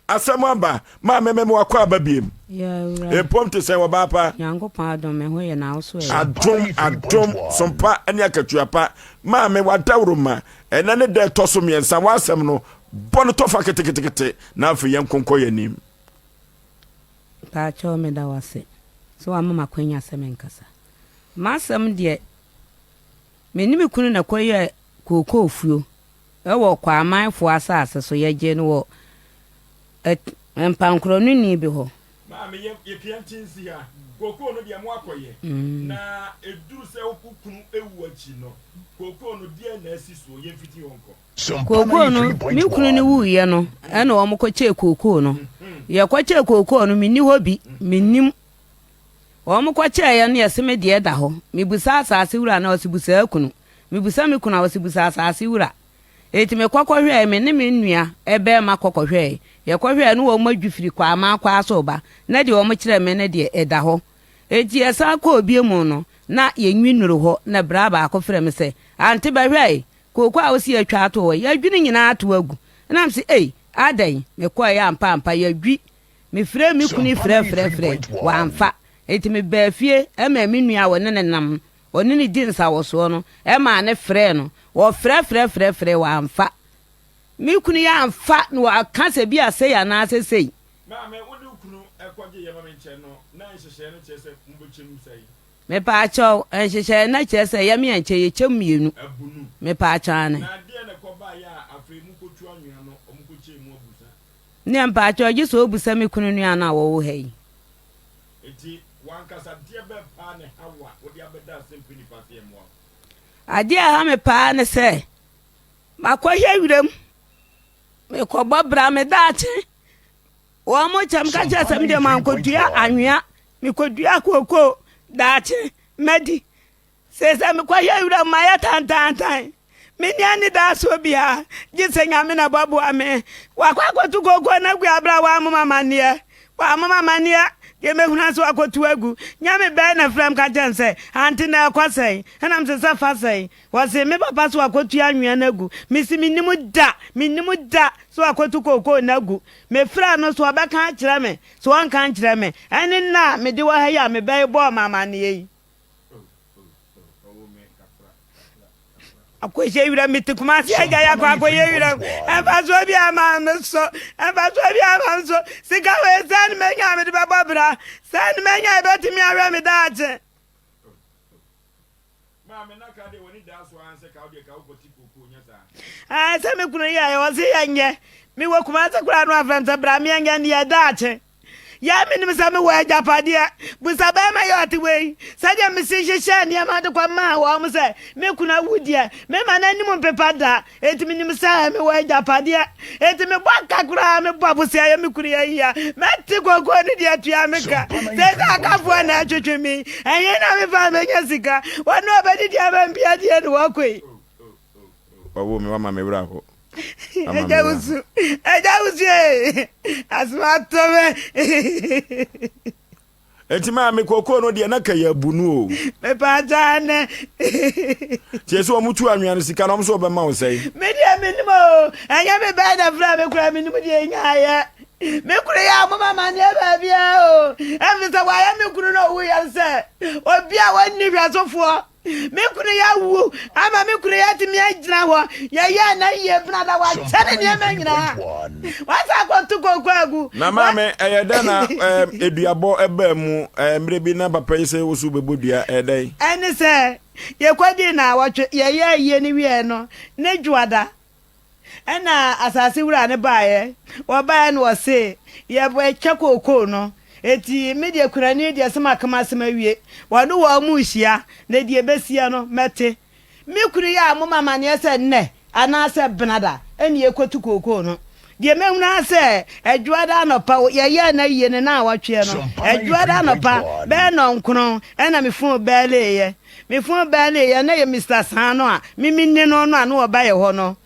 Asem aba ma me wakwa aba biem. Yeah. Pom to say wa ba pa. Yango pa adom me ho ye na wo so e. Adom sompa ene akatuapa ma me wadawroma ena ne de toso miensa wa asem no bono to fa ketekete na afi yen konko yanim. Pa cho me da wase. So wa mama kwanya asem nkasa. Ma asem de me ni me kunu na koye koko ofuo. E wo kwa amanfo asase so ye je no wo empankro no ni bi ho. Ma me ye piantinsi ha koko no de mo akoye na eduru se okukunu ewu achi no koko no de na asiso ye fiti wonko koko no mi kunu ni wu ye no e na wo ko che koko no ye ko che koko no mi ni hobi mi nim wo ko che ye no ye se me de da ho mi busa asase wura na osibusa akunu mi busa mi kuna osibusa asase wura eti me kwakwohwe me ne me nnua ebe ma kwakwohwe ye kwahwe no wo madwifiri kwa ama kwa asoba na de wo mo kire me ne de eda ho eti esa kwa obi mu no na ye nwinuru ho na bra ba akofre me se ante ba hwe kokwa a wo si atwa ato wo ya dwini nyina ato agu na am se adan me kwa ya ampa ya dwi me frɛ me kuni frɛ wa amfa eti me ba fie e ma me nnua wo ne nam oni ni di nsa wo so no e ma ne frɛ no wo frɛ wa amfa mi kunu ya amfa no aka se bi ase ya na ase sei ma me wodi kunu ekwaje ye ma me nche no na nhyehyɛ no kyerɛ sɛ mbochem sei me pa acho nhyehyɛ na kyerɛ sɛ ya me nche ye kyem mienu abunu me pa acha ne na de na koba ya afre mu kotu anwea no omkoche mu abusa ne mpa acho gi so obusa me kunu nua na wo wo hei eti wankasa de be pa ne hawa wodi abeda SOMPA se mo ade a ha me pa ne sɛ makɔhwɛ wiram me kɔbɔ bra me daakye wo mo kyam ka kyerɛ sɛ me de mankodua anwea me kodua koko daakye madi sɛ me kɔhwɛ wiram ma yɛ tantantan me nia ne da so bia gye sɛ nyame na babo ame wakɔkɔtu koko na gu abra wa mama mania ye me huna so akotu agu nyame be na fram ka jense anti na kwasai enam se sa fasai wase me papa so akotu anwea na agu misi minimu da so akotu koko na agu me fra no so abaka kire me so an kan kire me eni na me de wa ha ya me be bo mama ne yi akoye wira mitikuma si aga ya kwa akoye wira efaso bi ama so sika we san menya me de bababra san menya betimi awe me daache ma me na ka de woni da so anse ka ode ka ukoti koko nya sa se me kunu ya wo se yanye me wo kuma se kura no afranta bra me yanye ne ya daache ya minim sa me wa japadia busa ba ma yoti we saje me si hyehyɛ ne ma de kwa ma wa mo se me kuna wudia me ma na nim pepa da eti minim sa me wa japadia eti me bɔ kakura me bɔ busa ya me kuri ya me ti gogo ne dia tua me ka se ka kafo na twetwe mi enye na me fa me nya sika wa no ba di dia ba mbia dia ne wa koi owo me wa ma me bra ho Ejawusu asmatome enti ma me koko no de na ka ya bunu o me pa jane tie so mutu anwea no sika no so be ma wo sei me dia minimo anya me ba da fra me kura minimo de nya ya me kura ya mama mane ba bia o emisa wa ya me kura no wo ya se obi a wani hwasofo me kunu ya wu ama me kunu ya timi agyina ho ya na ye brada wa chane ne manyina wa sa ko to koko agu na mame eyeda na eduabo eba mu mre bi na papa yese wo su bebodua edai ene se ye kwadi na watwe ye ni wie no ne dwada ena asase wura ne baaye wo baaye no se ye bo etwa koko no eti media kurani dia sema kama sema wie wanu wa mu hia na die besia no mete me kuru ya mo mama ne se nne ana se benada eni ekotu koko no die mehuna se adwada no pa ye na ye ne na awatwe no adwada no pa be no nkron ena me fun bele ye na ye Mr. Sano a mimi nne no no anu oba ye ho no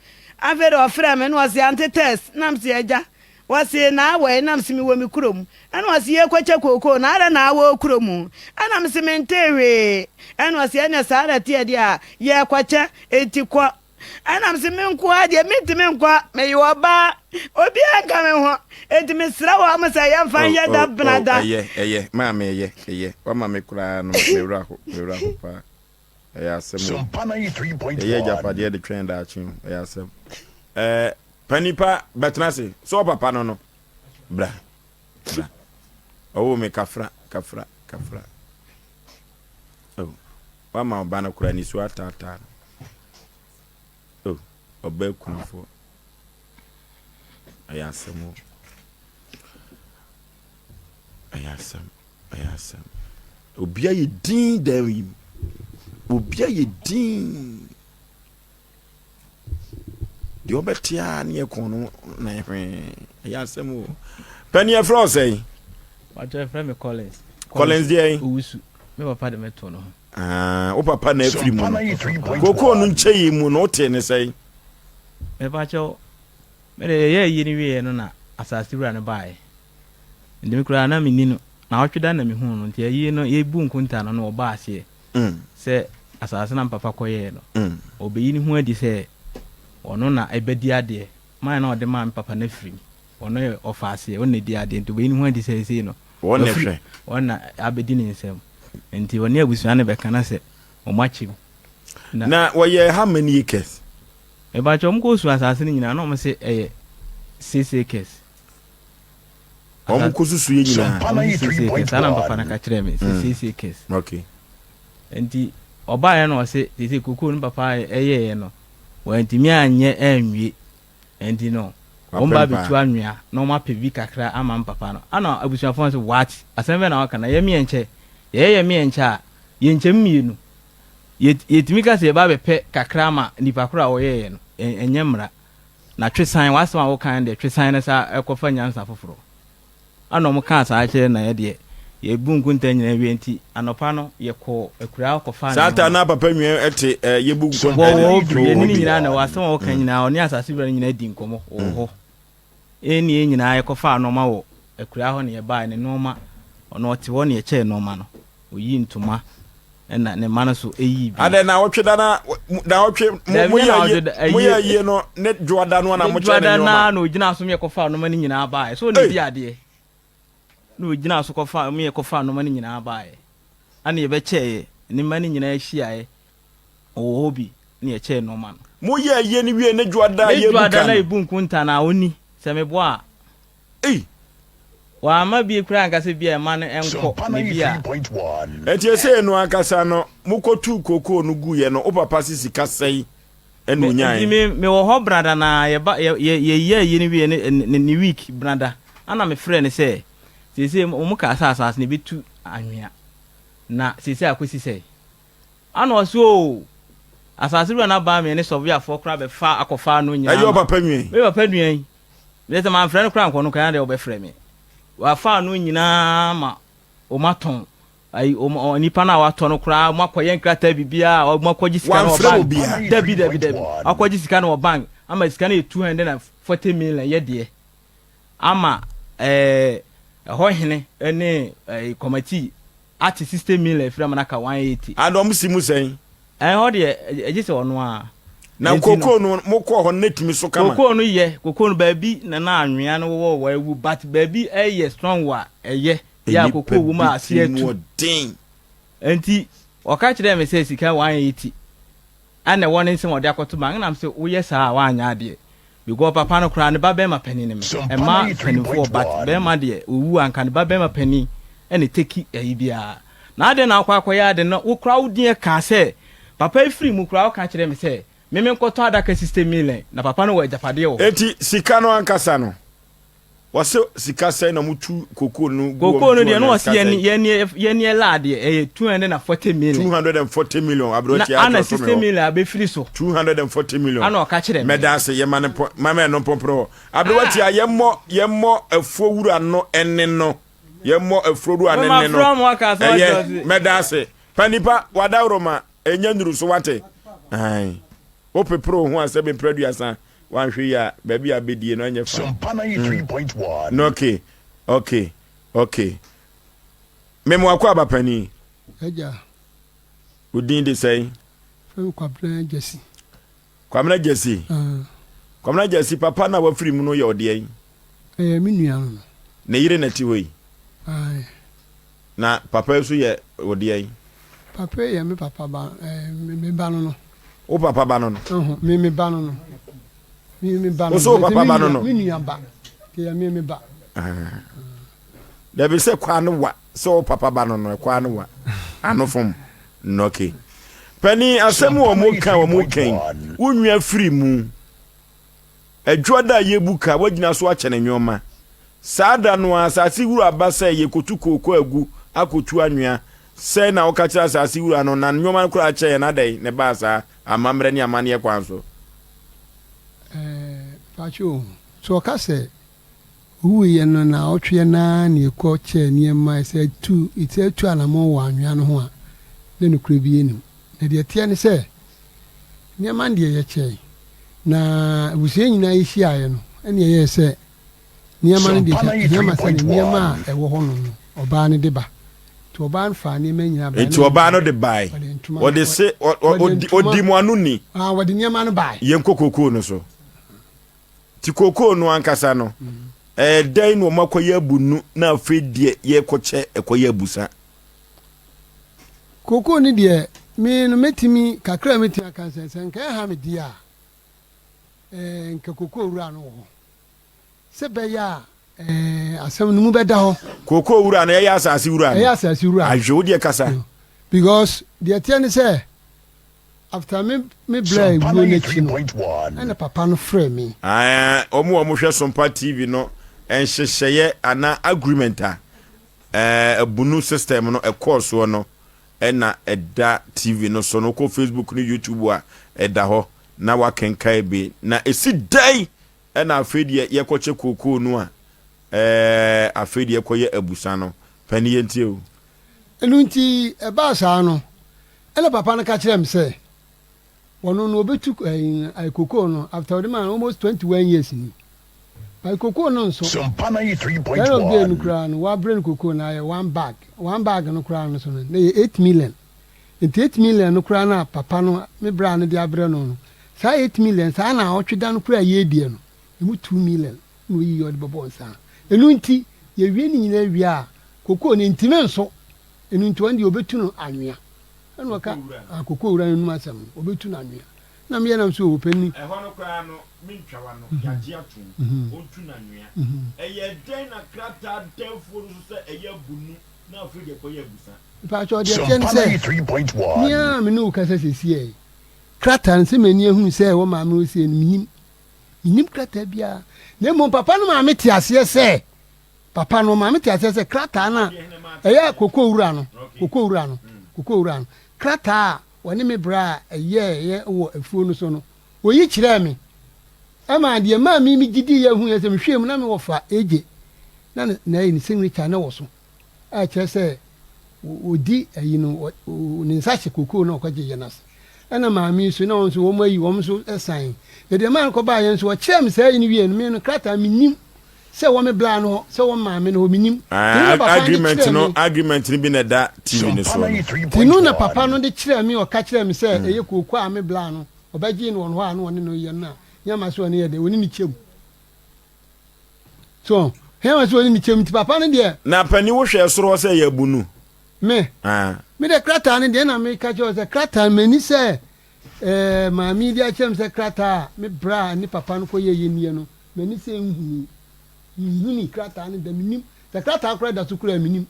afere ofre me no wase anti-test nam se eja wase na awe nam simi wo mi kurom ana wase ye kwache koko na ara na awo kurom ana msimentewe ana wase anya sara tie dia ye kwache etikwa And I'm saying, quiet, meet me, may you oba, obi a coming, and Miss Rawa, must I am fine yet that brother. Yeah, mamma, yeah. What mamma cry, no, Miracle. Yes, SOMPA 93.1. Yeah, Japadia the trend at you. Yes, Panipa, but Nasi, so papa no. Bra. Oh, me kafra. Oh, one man banner cranny swata. Oh, a bell for. I ask some. Obia ye din there. Obia ye din. The obetia near corner. Yes, Penny a frost, eh? What your friend Collins, dear. Me papa de meto no. O papa na free mu. SOMPA 93.1. Koko no nchei mu no te ne sei. Me pa cho. Me de ye yi ni wie no na asase wura ne bae. Ndi me kura na me ni no. Na otweda na me hu no nti yi no ye bu nkunta no no oba ase. Se asase na papa koye no. Obeyi ni hu adi se ono na ebedi ade. Man na ode man papa na free. Ono ye ofase, ono di ade nti obeyi ni hu adi se no. One hwe. Ona abedi ni nsem. Nti woni abusua ne beka na se omachi. Na woye how many acres? E ba cho mko su asase ni nyina na o se 6 acres. Omu kususu ye nyina. SOMPA 93.1. Sana papa na ka kire me 6 acres. Okay. Nti oba ya na o se tete kuku ni papa eye no. Wantimi anye anwie. Nti no. Omba bitu anwea na o ma pevi kakra ama papa no. Ana abusua fon se what? Asembe na waka na ye mi enche. Ye mi enche a ye nche mienu. Yetimi ka se ba bepe kakra ma nipa kura wo ye no. Enye mra. Na twesan wasema wo kan de twesan na sa ekofa nyansa foforo. Ana mo kan sa ache na ye de ye bu nkunta nyina wi enti anopa no ye ko ekura ko fa Sata na papa nwe ete ye bu nkunta. Wo ye ni nyina na wasema wo kan nyina oni asase bra nyina di nkomo oho. Eni nyina ye ko fa no ma wo ekura ho ne ye ba ne no ma ono ote wo ne ye che no ma no oyi ntoma na ne ma no so eyi bi ade na wotweda na wotwe mu ye no ne dwoada no na mo che ne no ma na ogina so me ko fa no ma ni nyina ba so ne bi ade no ogina so ko fa me ko fa no ma ni nyina ba ana ye be che ni ma ni nyina hia o hobi ne ye che no ma no mu ye ni wie ne dwoada ye bu kan na ibu nkunta na oni se me bo a wa ma bi kura nkase bi e ma no enko me bi a 93.1. enti ese no akasa no mukotu koko no guye no o papa sisi kasai enu nyan me wo ho brada na ye ni wie ni week brada ana me frɛ ne sɛ mu ka asase ne betu anwea na sese akosi sɛ ana oso asase ru na ba me ne sovia fo kra be fa akofa no nyina ayo papa nwen me papa nwen me se man frɛ no kra nko no kan de o be frɛ me wa fa no nyina ma o maton ai o nipa na wa to no kra mo akoye nkrata bibia o mo akoji sika no bank dabi akoji sika no bank ama sika no 240 million ye de ama ho hene ene committee at 60 million from naka 180 adom simu sen ho de ejise ono a na koko no mokọ ho netimi so kama koko no baabi na anwea no wo ewu but baabi strong wa ya koko wu ma ase atu enti o ka kire me say sika 180 ana won nsem ode akoto ban na mse wo saa wa anya ade because papa no kra ne ba be ma pani ne me e ma pani for but be ma de owu anka ne ba be ma pani ene teki ayi bia na ade na akwa ya ade no wo kra wo din ka say papa free mu kra wo ka kire me say meme nkoto adaka system million na papa no wa japade wo eti sika no ankasa no wase sika sai na mutu koko no de no wase ye lade 240 million 240 million abrochi ana 60 million abe free so 240 million ana o ka kire me medase ye mane mama no pompro abrochi yemmo afuo wura no enne no yemmo afuo wura enne no medase panipa wadawroma enyanduru so wate ai opepro ho asebe producer wan hwe ya baby abedie no anya fa SOMPA 93.1. no okay memo akwa abapani eja udin de say fem kwabran jesi Kwamna Jesse. Kwamna Jesse papa na wafiri mu no ye ode yi. Me nua no. Na yire na ti hoyi. Ai. Na papa so ye ode yi. Papa ye me papa ba me ba no. O papa ba no no. Me ba no no. Me ba no. O so papa ba no no. Me nua ba. Ke ya me ba. There be say kwa no wa. So papa ba no no kwa no wa. Anofom. Noke. Penny asem wo mu kan wonua free mu. Adwoda ye buka wagina so akyene nwoma. Saada no asase wuru abasa ye kotu kokko agu akotu anwea. Say na wo ka kira asase wuru no na nwoma kura akye na dai ne ba sa amamre ni amane kwan so. Pacho so ka say who ye no na otwe na ne ko che niema say tu ite tu anamo wa anwea no ho a ne no kura bi enim. Na de tie ne say niema de ye che na busie nyina ishi aye no ene ye say niema ne de niema say niema e wo ho no oba ne de ba to oba nfa niema nyina ba enti oba no de bai o de se odi mu anu ni wo de niema no bai yen kokoko no so ti kokoko no ankasa no dai no makoye abunu na afedie ye koche ekoye abusa koko ni de me no metimi kakra metimi akansense nka ha me dia nka koko wura no ho se be ya asem no mu beda ho koko wura no ya asase wura no ya asase wura ajo de kasa because the ten say after me blay wo na chino and papa no frame me omo hwe SOMPA TV no enhyehyeye ana agreement abunu system no course no ena eda TV no so no ko Facebook ni YouTube a eda ho na wakenkai be na esi dai ena afedie ye koche koko no a afedie koye abusa no pani yentie o enunti eba sa no ela papa no ka kire me say wono no obetu ai koko no after the man almost 21 years ni ai koko no so SOMPA 93.1 ela be no kra no wa brain koko na one bag no kra no so no 8 million. Into 8 million no kra na papa no me bra no de abre no sa 8 million sa na otweda no kra ye die no emu 2 million no yi yo de bobo nsa enunti ye wie ni nyina wie a koko ne ntime nso enunti wande obetu no anwea eno ka akoko wura no asem obetu no anwea na me na so opani eho no kra no mintwa no yaje atum ontu na anwea eye den na krata defo no so se eye bunu na afide ko ye busa pa cho de chen se 3.1 nia me no ka se sie krata nse mani ehunu se wo ma me osie no minim krata bia na mo papa no ma me ti ase se papa no ma me ti ase se krata na eya koko wura no krata woni me bra ye wo afuo no so no oyi kire me ama de ma mi gidi ye hu ye se me hwem na me wo fa eje na ni signature na wo so a kire se odi ayi no ni nsache koko na okwaje ye nas ana ma mi so na won so wo mayi wo so esan ye de man ko ba ye so wo kire me say ni wie no me no krata minim se wo me bla no se wo ma me no minim agreement ni bi na da TV ni so tinu na papa no de kire me o ka kire me say eye koko a me bla no obaji no won ho a no won no ye na nyama so ne ye de woni ni chem so he so ni chem ti papa no de na pani wo hwe soro se ya bunu me de krata ne de na me ka jo se krata me ni se ma mi dia chem se krata me bra ni papa no ko ye ni no me ni se nhuni krata ne de minim se krata akra da so kura minim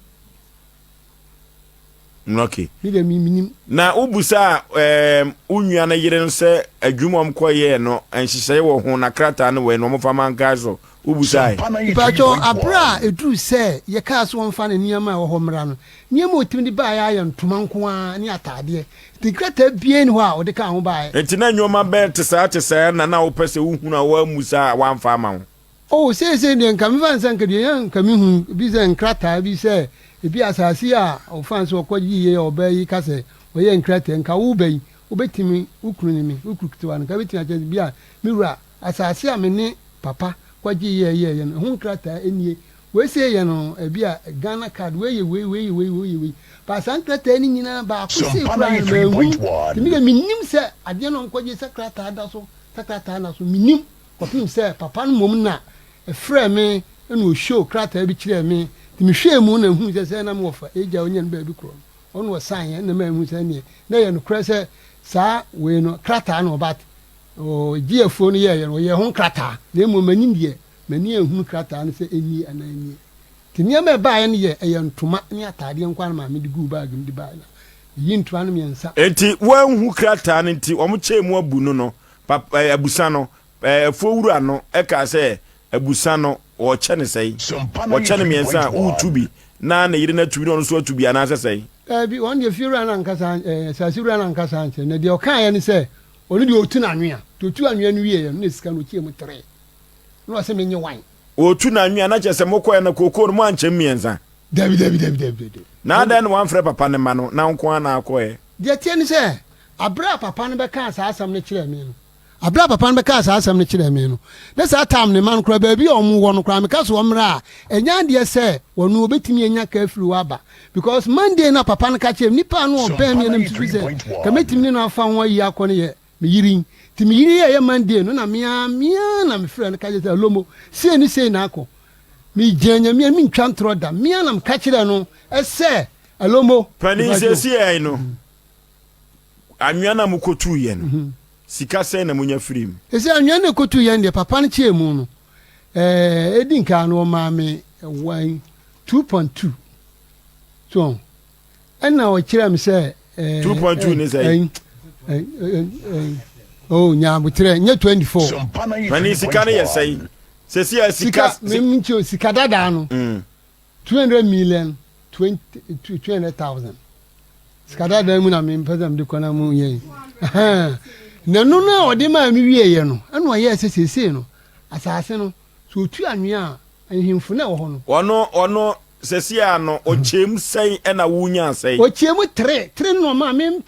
okay mi de minim na ubusa unua na yire nse adwumom koye no enhyehyeye wo ho na krata ne we no mfama nkaso ubusa pacho abra edu se ye ka so wonfa na niam a wo ho mra no niam otimi di ba ya ntoma nko a ne atade di krata bie ni ho a wo de ka ho ba enti na nyoma be tesa na wo pese uhunu a wa musa wa mfa ma ho oh se de nka mi fan san ka de yan ka mi hu bi se nkrata bi se ebi asasi a ofanso okwaji ye obayi kase oye nkrata nka wo bayi obetimi ukuru ni mi ukuru no ka betimi aje bia miwura asasi a me ne papa kwaji ye hu nkrata enie we say you know e bia Ghana card we pa sankrata ni nyina ba ko say kura na hu timi ga minim se ade no nkoje sakrata da so sakrata na so minim ko pim se papa no mom na e frɛ me no show krata bi kire me timi hwɛ mu na hu se na me wofa eja onye no ba bi kro ono wo san na ma hu se ne na ye no kra se sa we no krata no bat o giefo no ye no ye ho krata na mo manim die mani ehunu krata no se eni anani tinia me ba ye no ye ntoma ni atade nkwan ma me de gu bag me de ba na yi ntoma no me nsa enti wanhu krata no nti omo chemu abu no papa abusa no fowura no e ka se abusa no o che ne sei o che ne me nsa utubi na yire na tubi no so tubi ana se sei bi on de fiura na nkasa sasura na nkasa nche na de o kan ye ne se oni de otu na anwea to tu anwea no wie ye no sika no chie mu 3 no ase menye wan otu na anwea na chese mokoye na kokoro mu anche mienza dabi na da no wan frɛ papa ne ma no na nko ana akoye de tie ni se abra papa ne be kan sa asam ne kire me no abra papa ne be kan sa asam ne kire me no na sa tam ne man kra ba bi o mu wo no kra me ka so mra enya de se wonu obetimi enya ka afiri waba because Monday na papa ne ka kire nipa no oba me na mtu se ka metimi no afa ho yi akone ye me yirin ti me yiri ye Monday no na mia na me frɛ ne ka je lomo se ni se na akọ mi jenya mi ntwa ntro da mi anam ka kire no ese alomo pani se si ai no anwea na mukotu ye no sika se na munya firim ese anwea na kotu ye de papa ne chie mu no edinka no ma me 2.2 so na o kire me se 2.2 ni say oh nya butre nya 24 pani sika ne ye say se si sika me mincho sika dada no 200 million 200,000 sika dada mu na me mpezam de kona mu ye na no na odi ma mi wie ye no eno o ye sesese no asase no so tu anwea ahimfu na wo ho no ono sesia no o chem sei na wunya sei o chem 3 no ma me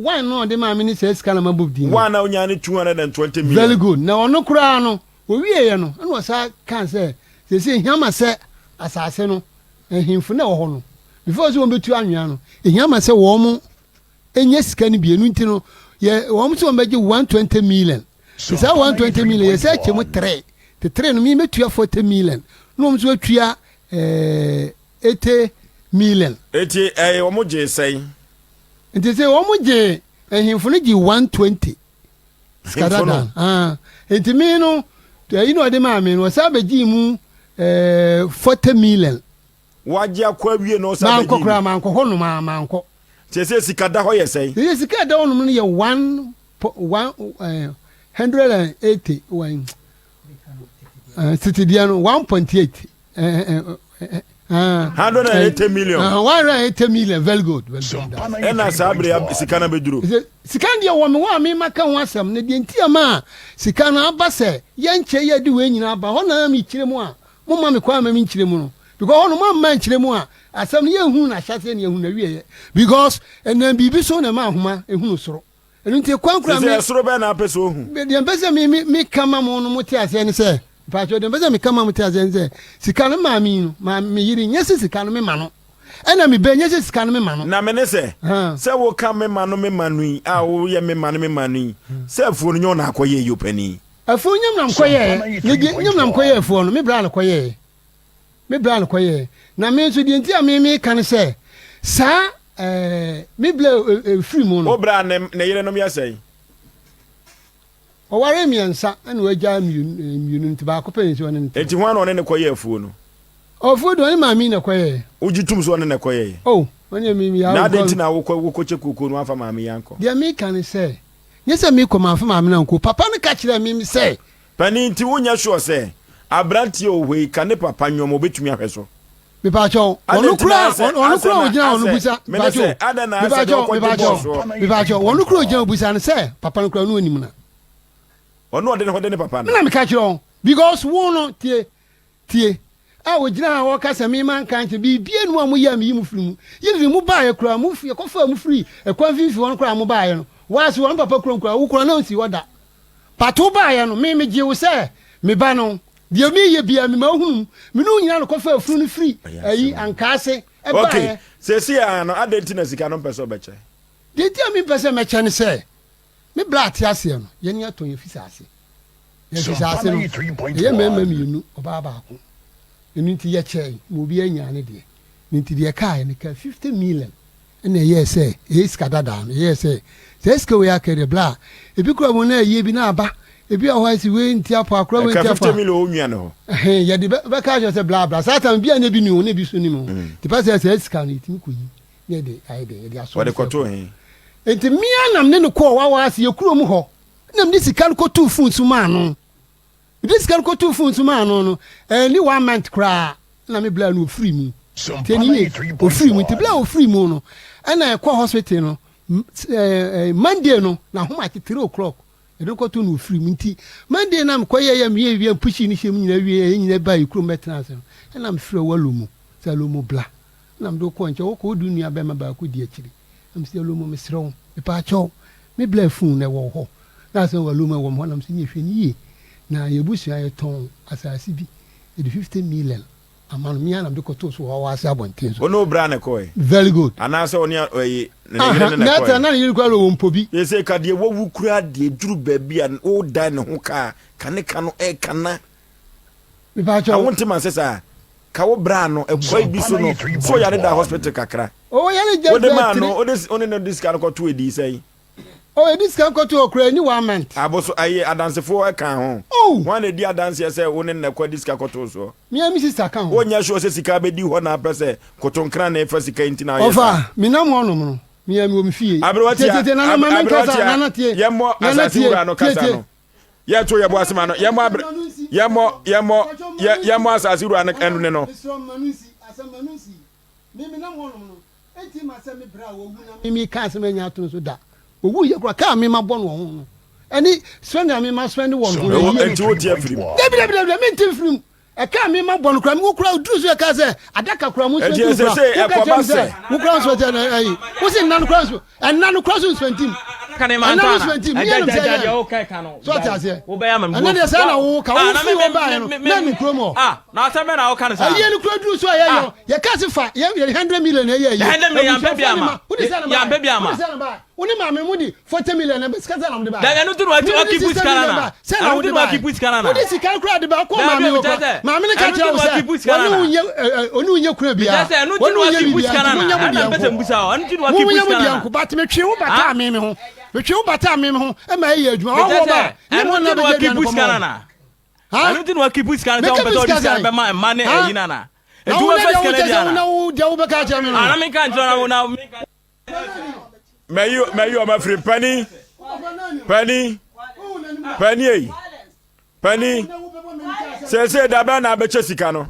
one no de ma me ni se sika na mabobdi one na unya ni 220 million very good na ono kura no o wie ye no eno sa kan se sese hiama se asase no ahimfu na wo ho no before so betu anwea no hiama se wo mo enye sika ni bienu ntino ye wo mo so beji 120 million sisa 120 million ye se chem 3 te 3 no mi metua 40 million no mo so atua 80 million eti wo mo je sei nti se wo mo je ehimfo no ji 120 skadada enti mi no yi no de ma mi no sa be ji mu 40 million waje akwa wie no sa be ji manko ho no manko te se sikada ho ye sei ye sikada ho no ye 180 citidiano 1.8 180 million 180 million very good ena sabre sikana beduro sikana dia wo me wa me maka ho asem ne de ntia ma sikana aba se ye nche ye de we nyina aba ho na mi kire mu a mo ma me kwa ma mi kire mu no because ho no ma ma kire mu a asem ye hu na hyase ne hu na wie because ena bibi so na ma homa ehunu soro enu ntie kwankura me soro be na apeso hu de mbese mi kama mo no muti ase ne se pacho de mbese mi kama muti ase ne se sikana ma mi no ma mi yiri nyese sikana me ma no ena mi be nyese sikana me ma no na me ne se wo ka me ma no me manu yi a wo ye me ma no me manu yi se afu no nyo na akoye yopani afu nyam na mkoye ni nyam na mkoye afu no me bra na koye na me nso de ntia me kan se sa me bla free mo no obra ne yere no me asai o ware miensa ana waja miunu ntiba akopɛ nti wona nti enti ho ana ne koye afu no ofu do ne ma mi na koye ujitum so ne koye wona mi ya na de ntina wo koche kuku no afa ma mi yanko de mi kan se nyese mi ko ma afa ma mi na nko papa ne ka kire mi se pani nti wonya sure se abranti o hwe ka ne papa nwom obetumi ahweso mi pa cho onu kura ojina onu busa mi pa cho onu kura ojina busa ne se papa ne kura no anim na ono de ne papa na me ka kire because wo no tie a ojina ha wo ka se mi man kan che bi bie no amu ya mi mu firi mu yiri mu ba ye kura mu fie ko fa mu firi e kwa fifi won kura mu ba ye no waasi won papa kura wo kura na nsi woda pato ba ye no mi je wo se me ba no dia me ye bia me ma hunu me no nyina no kofa afunu no free ayi ankase e ba okay sesi ano adentina sika no pese obeche de dia me pese me che ne se me blat ya se no ye ne aton ye fisase ye fisase no ye me mienu oba ba ko enu nti ye che mo bi anya ne de nti de kai ne ka 50 million ene ye se e iska dada no ye se eske we akere bla ebi kura mo na ye bi na aba ebi a hwa si we nti apa akura we nti apa 50 million onua no ye de be ka je se bla bla satan bi anya bi ni o ne bi so ni mo ti pa se iska no itimi ko yi ne de ai de de aso wode koto he enti mia nam ne no ko wa se ye kuro mu ho nam ni sika ko tu fun su ma no this can go to phone to man no ni 1 month kra na me bla no free mu teni o free mu ti bla o free mu no na e kwa hospital no Monday no na homa ati 3 o'clock e do ko to no free mu nti Monday na me ko ye me ye pushi ni hye mu nyina wie nyina ba ikru metna se na me frɛ walomu sa lomu bla na me do ko nche wo ko du nua ba ma ba ko di akiri am se lomu me srɛ wo me pa cho me bla phone na wo ho na se walomu wo mo na me se nyehwe ni ye na yebusu aye ton asasi bi e 50 million amanu mi anam de koto so wa asa bonten so ono bra na ko very good anasa oni oyi na ta na yiri kwa lo mpobi yese ka de wo wukura de duru baabi an o dan ne ho ka kane no e kana mi ba cho awonte man sesa ka wo bra no e boy bi so no so ya da hospital kakra o ya le je o de man no o de oni no discount ko to edi sei oh this can go to okra ni 1 month aboso aye adansefo e kan ho oh wan e di adanse se woni na kwa diska koto so mi ami sister kan wonya sho se sika be di ho na pese kotonkra na e fa sika ntina aye ofa mi na mo no no mi ami o mi fie abrowati na mama kasa na na tie yemo asasi wura no kasa no ye to ye bo asema no yemo asasi wura no enu ne no mi na mo no enti ma se mi bra wo wu na mi ka se menya to so da owu ye kura ka me ma bɔ no ho no ani spend me ma spend won ho enti wo tie afiri de me ntim firim e ka me ma bɔ no kura me kura duru so e ka se adaka kura mu spend enti se e ko ba se wo kura so te na ayi wo se nan kura so en nan kura so spend tim kan e ma ntana ajaja o kai kanu so ta se wo be ya mam go se na wo ka wo fi wo ba no na mi kura mo na se me na wo kan sa ayi ni kura duru so ye yo ye ka se fa ye 100 million ye ye 100 million ya be ama ya be ama woni ma me mudi 40 million na beskaza na mde ba da enu tunu aki push kanana enu tunu aki push kanana wodi sika kura de ba ko ma me ko ma me ka tira wo se onu unye kura bia enu tunu aki push kanana ana beta mbusa o enu tunu aki push kanana ko bat me twe wo bata me ho me twe wo bata me ho e ma ye adwuma wo ba enu tunu aki push kanana enu tunu aki push kanana o beto dis be ma mane eyi nana edu we first Canadian na wo de wo be ka tira me ana me kan tira na Mayu ma free penny say da ba na be chesika no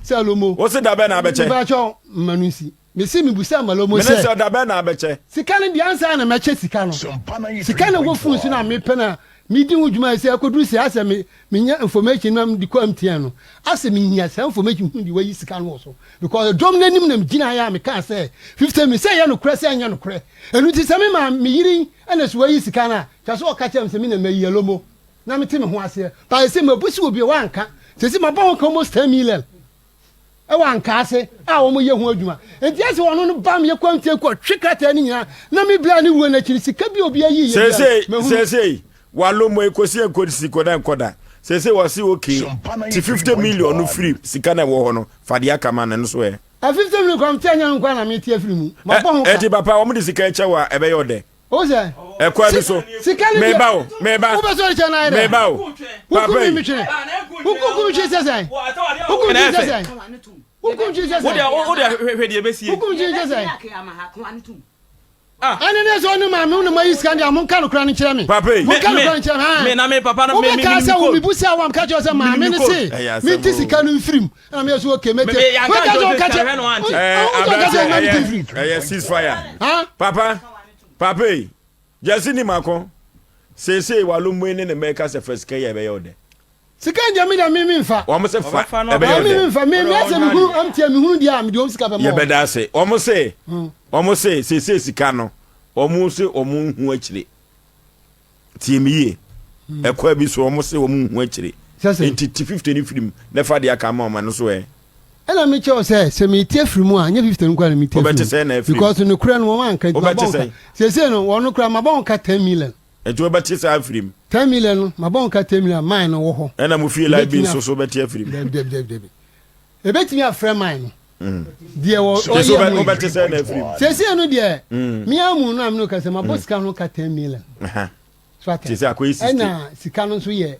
Salomo o se da ba na be che ba cho manusi me si mi busa malomo se me se da ba na be che sika ne di ansa na me chesika no sika ne wo fun su na me pena mi di wuduma se akodu se ase me nya information na di ko amtia no ase me nya se information hu di wayi sika no so because dom nanim na gina ya me ka se 50 me say ya no kre se anya no kre enu ti se me ma me yiri ana so wayi sika na cha so ka chem se me na me yelomo na me ti me ho ase ba se me busi obi wa nka se si ma ba ho almost 10 million e wa nka ase a wo mo ye ho adwuma enti ase wono no ba me ye kwamtie ko twekata ni nyina na me bla ni wo na chiri sika bi obi ayi ye se walo mo ekosi enkodisi koda enkoda sese wasi okay ti 50 million no free sika na wo ho no fade aka man no so e 50 million kwam tia nya nkwa na me tia free mu ma bo ho e ti papa wo mo di sika eche wa ebe yo de o se e kwa bi so me ba wo be so che na ide me ba wo papa mi che hukuku mi che sese hukuku mi che sese hukuku mi che sese wo de hwede e besie hukuku mi che sese ani ne so no ma me no mai scan dia mon kan kra ni kire me papa mon kan kra ni kire me me na me papa na me ka se wo mi busa wa ka jo se ma me ne se mi ti sika no mfirim na me so okay me te we ka jo ka che yes fire papa jesi ni mako sese walo mo ne me ka se first kay ebe yo de sika nja mi da mi mfa o mo se fa ebe yo de mi mfa me mi ase mi hu am tia mi hu dia mi de o sika be mo ye be da se o mo se sese sika no o mo se o mo hu akire tiemiye ekwa bi so omo se omo hu akire enti 50 ni film na fa de aka ma o ma no so ena me che o se me tie frimu a nye 50 nkwa na me tie because no kura no man kan ma bon se no wono kura ma bon ka 10 million enti we beti sa film 10 million no ma bon ka 10 million mine no wo ho ena mo fie live bin so beti film deb e beti mi afre mine die wo o beti sa na film se no die mi amu no am no ka se ma boss ka no ka 10 million so ata se akoyi system ena sika no so ye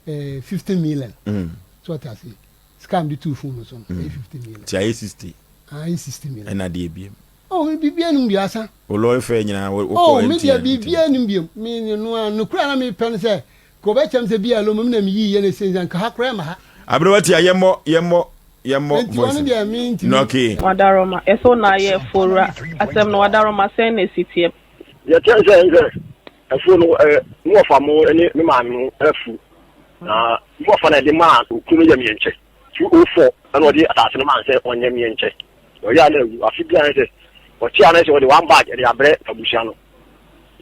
50 million so ata se scam the two phone so 50 million ti ayi 60 million ena de ebiem bibia num biasa o lo efe nyina o ko enti media bibia num biem me no kura na me pen se ko be chem se bia lo mum na me yi ye na senza ka hakra ma ha abrewati ayemo voice no okay wadaroma eso na ye fora asem no wadaroma sen na sitie ye tense nze afu no mo fa mo ni me ma no afu na mo fa na de ma ku no ye me nche 204 ana odi atase no man se onye me nche o ya na afi bia nse o ti ana se o de one bag e abre abusia no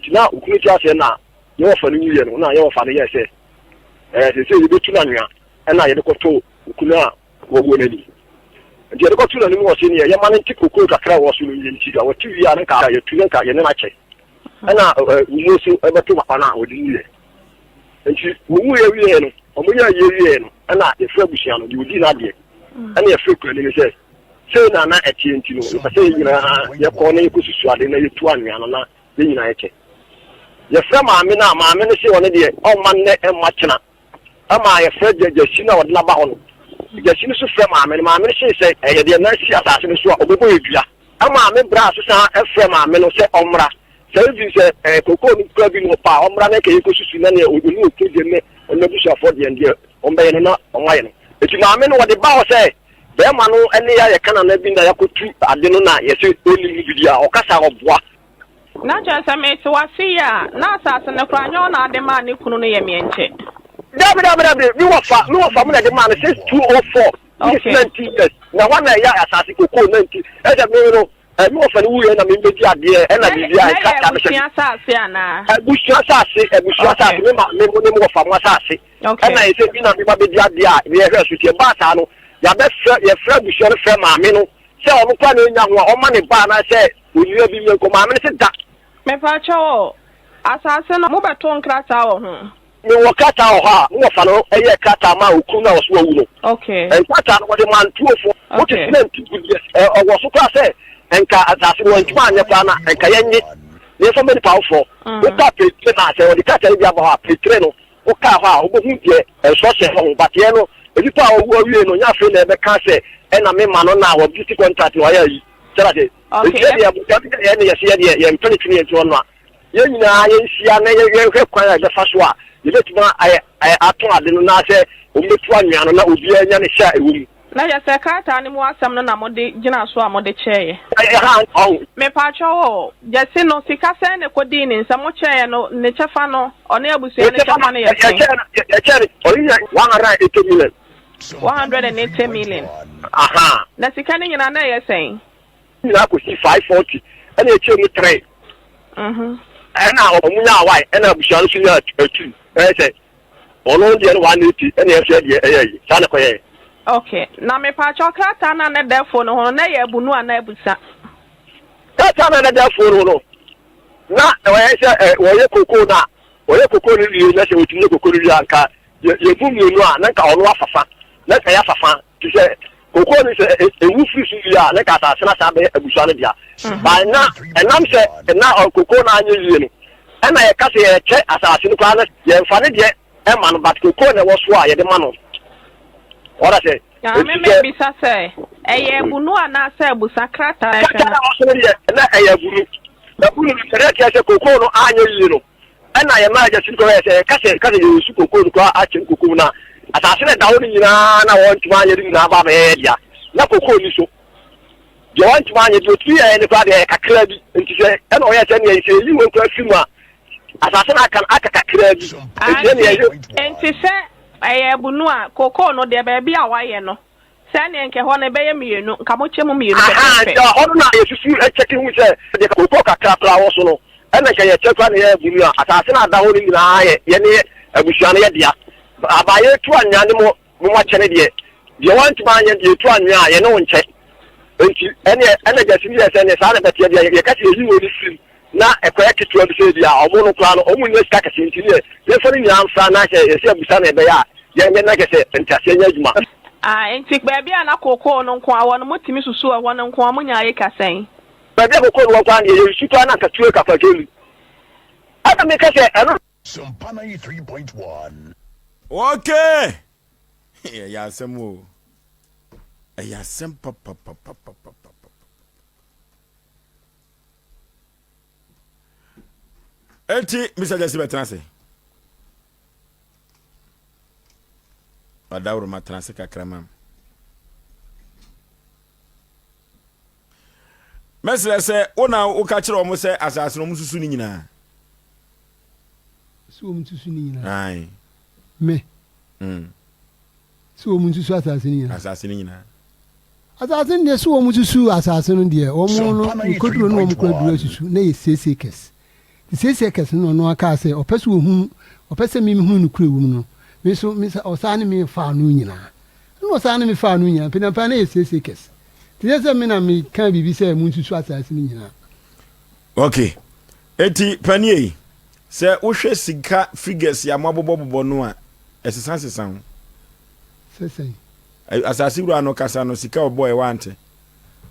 tina ukunu ti ase na ye wo fa no nyiye no na ye wo fa no ye se se ye betu na nwa na ye de ko to ukunu a wo na ni nti ye de ko tu na ni mo se ni ye ma ne ti kokoro kakra wo so no ye nti ga wo ti wi ana ka ye tu na ka ye na che ana wo so e betu papa na o di ni nti wo ye wi no o mo ya ye wi no ana ye fra busia no di na de ana ye fra kura ni se na na etie nti no se yina ye ko na ye ko susu ade na ye tu anwa no na ye nyina ye che ye fra maame no se wona de o man ne e ma kina ama ye fra jejeshi na wona ba hono jejeshi no so fra maame no se ye de na si asase no so obobo edua ama me bra so sa e fra maame no se omra se bi se koko no kura bi no pa omra na ke ye ko susu na ne odunu okuje me ona bu sha for de ndie omba ye no na onwa ye no eti maame no wode ba o se be ma no ene ya kana na bi na yakotu ade no na ye se oni bidia o kasa oboa na chese me ti wasi ya na asase ne kura nyo na ade ma ne kunu no ye me nche dabi ni wo fa mo na de ma ne 204 okay 19 years na wana ya asase koko 90 e de me no mi wo fa ni wuye na me beji ade e na bibi a ka ta me se asase ana ebusu asase me ma me mo wo fa mo asase e na ye se bi na me ba beji ade a ye hwe su tie ba ta no ya be ye fra busu no fra ma me no se o mo kwa na nya ho o ma ne ba na se oniya bi me ko ma me se da me fa cho asase no mo beto nkrata wo ho ni wo kata ho ha mo fa no eye kata ma oku na oso awu no okay en kata no de man tuofo mo te na ntibu o so kwa se enka asase no ntuma anya kwa na enka yenye ni so many powerful o ta petre na se o de kata bi aba ha petre no o ka ha o bo hu die so se ho batie no ebi pa o wo awie no nya fe na ebe ka se na me ma no na wo beauty contract wa ya yi tera de ya bu ta ya ne ya se ya mpeni tini ento no a ye nyina ye nsia na ye hwe kwan ya fa so a ye betuma ato ade no na se o metu anwa no na obi anya ne sha ewu na ya se kata ni mo asem no na mo de gina so a mo de cheye me pa cho jese no sika se ne kodi ni nsa mo cheye no ne chefa no ona abusu ne chefa no ye cheye oriya 180 million 180 million aha na sika ni nyina na ye sen nyina ko si 540 ana ye cheye mu 3 ana omunya awai ana abusu no si ya 2 se ono de 180 ana ye se de eyi sana ko ye okay na me pa chocolate na ne defo no ho na ye bunu ana ebusa kata na defo no na we ye koko ni na se otunye koko ni anka ye bu mi no a na ka ono afafa na ka ya fafa ti se koko ni se ewu free su ya na ka ta na sa be ebusa no dia ba na enam se na koko na anye yie no na ye ka se ye che asase no kwa na ye mfa ne de e ma no bat koko na wo so a ye de ma no ora se ya me bisa se eye bunu ana se busa krata na eye bunu na bunu ni tere ke se koko no anya yi no na ye ma ja sin ko se ka se ye su koko no kwa a chen koko na asase na dawo ni nyina na won tuma anya ni na ba be dia na koko ni so je won tuma anya do tu ye ni kwa de kakra bi nti se e na o ye se ni se yi won kwa fimu a asase na kan aka kakra bi nti se eye bunu a koko no de ba bia waye no se ne nke ho na be ye mienu nka mo chemu mienu aha ja ho na ye susu e checking hu se de koko kakra pra wo so no ɛna kɛyɛ kyɛkwa ne yɛ bunu a asase na ada ho ne nyinaa yɛ ne abusua no yɛ dea abayɛ tu anya ne mo akyɛne deɛ wantuma anya deɛ tu anya a yɛne wo nkyɛ enti ɛna gyasiri yɛ sɛ ne saa na bɛteɛ deɛ yɛka sɛ yɛyi wɔ ne firi na ɛkɔyɛ ketewa bi sɛ bi a ɔmo no koraa no ɔmo nyɛ sika kɛse nti ne yɛfa no nyinaa mfa na hyɛ yɛsɛ abusa na ɛbɛyɛ a yɛnyɛ na kɛ sɛ ntaseɛ nyɛ adwuma nti baabi a na kokoo no nko a wɔ no motumi susu a wɔ no nko a monya ayɛ kasɛn baabi a kokoo no wɔ kwa ne yɛyɛ sutu a na nkatue kapagelu ada meka sɛ ɛno SOMPA 93.1. Okay. Yeah, some more. Yeah, some papa. Enti, Mr. Jesse Betranse. Adauro matranse kakramam. Mesle se ona wo ka kire omo se asase no mususu ni nyina. So mususu ni nyina. Ai. Me. So mususu asase ni nyina. Asase ni nyina. Asase ni so mususu asase no de omo no koduro no omo koduro susu na ye sesekes. Sesekes no no aka se opese ohun opese mi hu no kure wum no. Me so osane me fa no nyina. No osane me fa no nyina. Penampa na ye sesekes. Tiese me na me kan bibi se mususu asase ni nyina. Okay. Eti panie se wo hwe sika figures ya mabobobobo no a esesa Sesen. Asase wura no kasa no sika obo e wante.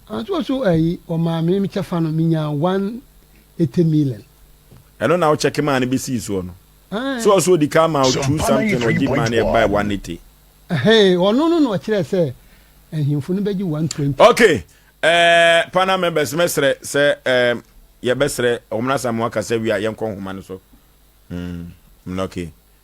Anto so ayi o ma me chefa no minya 180 million. Eno na wo check man be see so no. So also di come out do something or give man e buy 180. No kire se ehimfo no beji 120. Okay. Pana members mesre se ye besre omna samu aka se wi a yenkon homa no so. Okay.